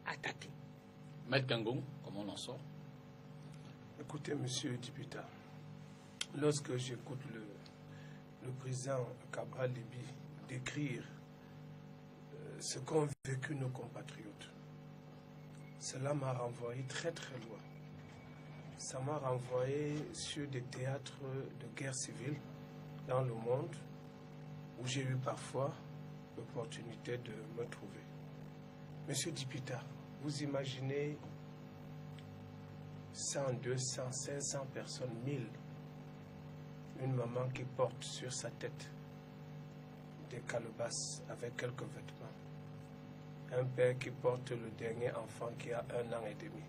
attaqué. Maître Kangong, comment on en sort? Écoutez, monsieur le député, lorsque j'écoute le président Cabral Libye décrire ce qu'ont vécu nos compatriotes, cela m'a renvoyé très très loin. Ça m'a renvoyé sur des théâtres de guerre civile dans le monde où j'ai eu parfois l'opportunité de me trouver. Monsieur Dipita, vous imaginez 100, 200, 500 personnes, 1000, une maman qui porte sur sa tête des calebasses avec quelques vêtements, un père qui porte le dernier enfant qui a 1 an et demi.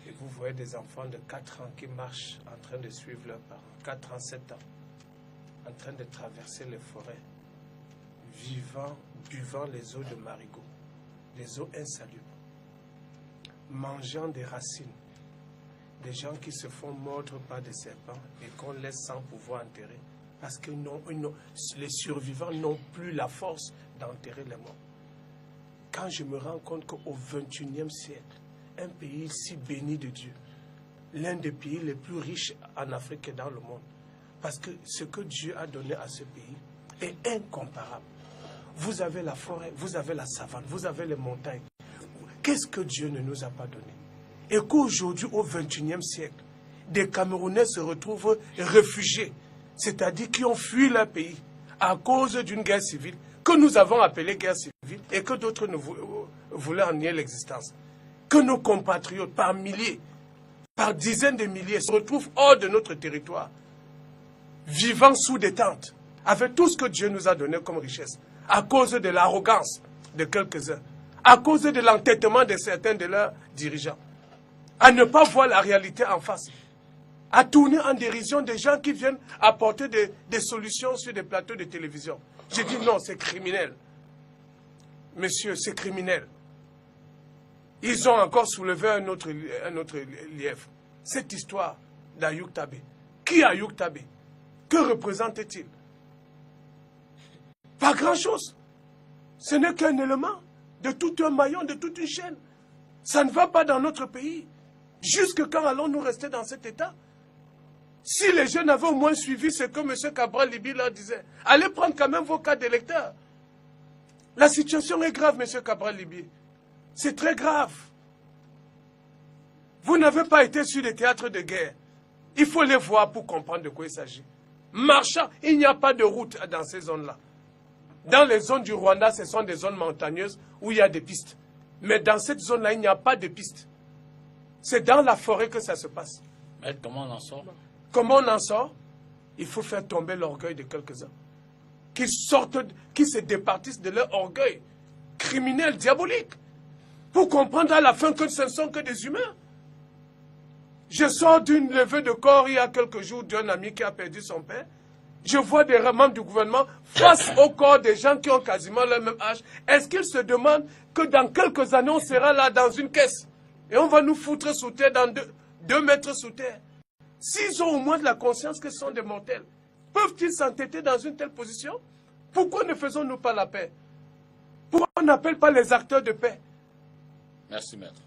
Et vous voyez des enfants de 4 ans qui marchent en train de suivre leurs parents, 4 ans, 7 ans, en train de traverser les forêts, buvant les eaux de marigot, des eaux insalubres, mangeant des racines, des gens qui se font mordre par des serpents et qu'on laisse sans pouvoir enterrer, parce que les survivants n'ont plus la force d'enterrer les morts. Quand je me rends compte qu'au XXIe siècle, un pays si béni de Dieu, l'un des pays les plus riches en Afrique et dans le monde, parce que ce que Dieu a donné à ce pays est incomparable. Vous avez la forêt, vous avez la savane, vous avez les montagnes. Qu'est-ce que Dieu ne nous a pas donné? Et qu'aujourd'hui, au XXIe siècle, des Camerounais se retrouvent réfugiés, c'est-à-dire qui ont fui leur pays à cause d'une guerre civile, que nous avons appelée guerre civile, et que d'autres ne voulaient en nier l'existence. Que nos compatriotes, par milliers, par dizaines de milliers, se retrouvent hors de notre territoire, vivant sous des tentes, avec tout ce que Dieu nous a donné comme richesse, à cause de l'arrogance de quelques-uns, à cause de l'entêtement de certains de leurs dirigeants, à ne pas voir la réalité en face, à tourner en dérision des gens qui viennent apporter des solutions sur des plateaux de télévision. J'ai dit non, c'est criminel. Monsieur, c'est criminel. Ils ont encore soulevé un autre lièvre. Cette histoire d'Ayouk Tabé. Qui est Ayouk Tabé? Que représente-t-il? Pas grand-chose. Ce n'est qu'un élément de tout un maillon, de toute une chaîne. Ça ne va pas dans notre pays. Jusque quand allons-nous rester dans cet état? Si les jeunes avaient au moins suivi ce que M. Cabral Libye leur disait, allez prendre quand même vos cas d'électeurs. La situation est grave, M. Cabral Libye. C'est très grave. Vous n'avez pas été sur des théâtres de guerre. Il faut les voir pour comprendre de quoi il s'agit. Marchant, il n'y a pas de route dans ces zones-là. Dans les zones du Rwanda, ce sont des zones montagneuses où il y a des pistes. Mais dans cette zone-là, il n'y a pas de pistes. C'est dans la forêt que ça se passe. Mais comment on en sort? Comment on en sort? Il faut faire tomber l'orgueil de quelques-uns. Qui se départissent de leur orgueil criminel, diabolique. Pour comprendre à la fin que ce ne sont que des humains. Je sors d'une levée de corps il y a quelques jours d'un ami qui a perdu son père. Je vois des membres du gouvernement face au corps des gens qui ont quasiment le même âge. Est-ce qu'ils se demandent que dans quelques années, on sera là dans une caisse et on va nous foutre sous terre dans 2 mètres sous terre? S'ils ont au moins de la conscience que ce sont des mortels, peuvent-ils s'entêter dans une telle position? Pourquoi ne faisons-nous pas la paix? Pourquoi on n'appelle pas les acteurs de paix? Merci, maître.